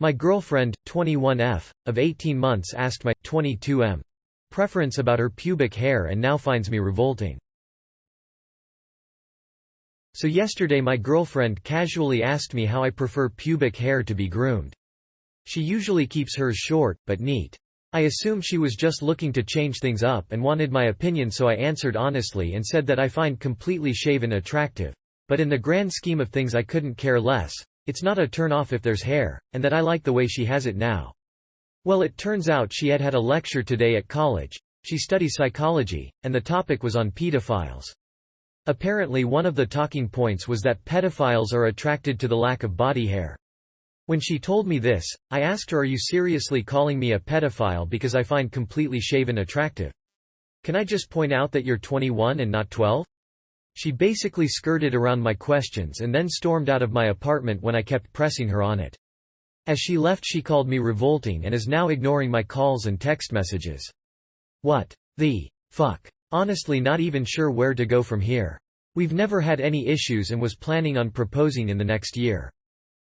My girlfriend, 21F, of 18 months asked my 22M preference about her pubic hair and now finds me revolting. So yesterday my girlfriend casually asked me how I prefer pubic hair to be groomed. She usually keeps hers short, but neat. I assumed she was just looking to change things up and wanted my opinion, so I answered honestly and said that I find completely shaven attractive. But in the grand scheme of things I couldn't care less. It's not a turn-off if there's hair, and that I like the way she has it now. Well, it turns out she had a lecture today at college. She studies psychology, and the topic was on pedophiles. Apparently one of the talking points was that pedophiles are attracted to the lack of body hair. When she told me this, I asked her, "Are you seriously calling me a pedophile because I find completely shaven attractive? Can I just point out that you're 21 and not 12? She basically skirted around my questions and then stormed out of my apartment when I kept pressing her on it. As she left, she called me revolting and is now ignoring my calls and text messages. What the fuck? Honestly, not even sure where to go from here. We've never had any issues and was planning on proposing in the next year.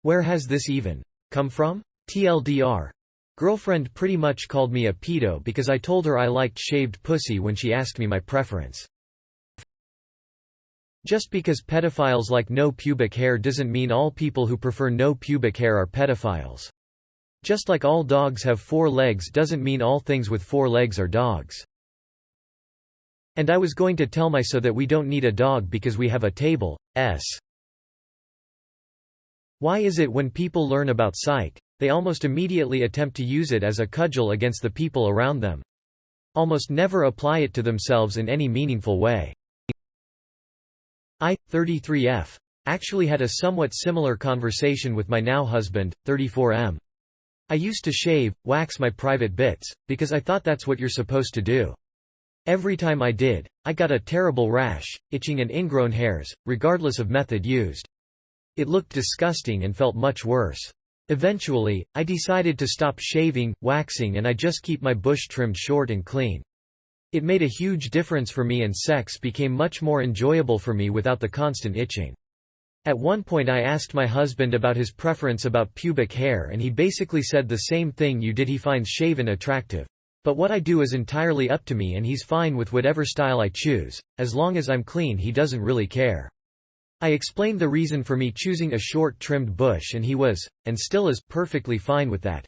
Where has this even come from? TLDR. Girlfriend pretty much called me a pedo because I told her I liked shaved pussy when she asked me my preference. Just because pedophiles like no pubic hair doesn't mean all people who prefer no pubic hair are pedophiles. Just like all dogs have 4 legs doesn't mean all things with 4 legs are dogs. And I was going to tell my so that we don't need a dog because we have a table. Why is it when people learn about psych, they almost immediately attempt to use it as a cudgel against the people around them? Almost never apply it to themselves in any meaningful way. I, 33F, actually had a somewhat similar conversation with my now husband, 34M. I used to shave, wax my private bits, because I thought that's what you're supposed to do. Every time I did, I got a terrible rash, itching and ingrown hairs, regardless of method used. It looked disgusting and felt much worse. Eventually, I decided to stop shaving, waxing, and I just keep my bush trimmed short and clean. It made a huge difference for me and sex became much more enjoyable for me without the constant itching. At one point I asked my husband about his preference about pubic hair and he basically said the same thing you did. He finds shaven attractive. But what I do is entirely up to me and he's fine with whatever style I choose. As long as I'm clean, he doesn't really care. I explained the reason for me choosing a short trimmed bush and he was, and still is, perfectly fine with that.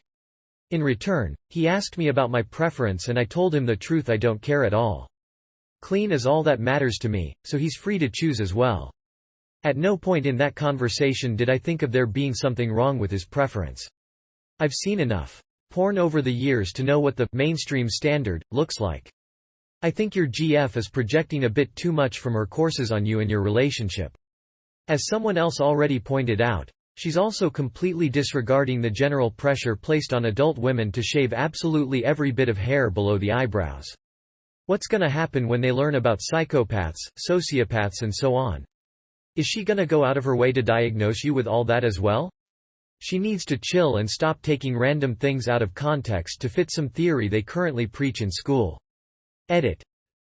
In return, he asked me about my preference and I told him the truth, I don't care at all. Clean is all that matters to me, so he's free to choose as well. At no point in that conversation did I think of there being something wrong with his preference. I've seen enough porn over the years to know what the mainstream standard looks like. I think your GF is projecting a bit too much from her courses on you and your relationship. As someone else already pointed out, she's also completely disregarding the general pressure placed on adult women to shave absolutely every bit of hair below the eyebrows. What's gonna happen when they learn about psychopaths, sociopaths and so on? Is she gonna go out of her way to diagnose you with all that as well? She needs to chill and stop taking random things out of context to fit some theory they currently preach in school. Edit.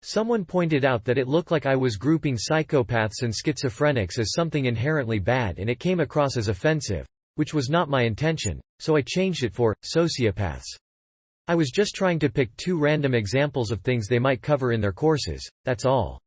Someone pointed out that it looked like I was grouping psychopaths and schizophrenics as something inherently bad and it came across as offensive, which was not my intention, so I changed it for sociopaths. I was just trying to pick 2 random examples of things they might cover in their courses, that's all.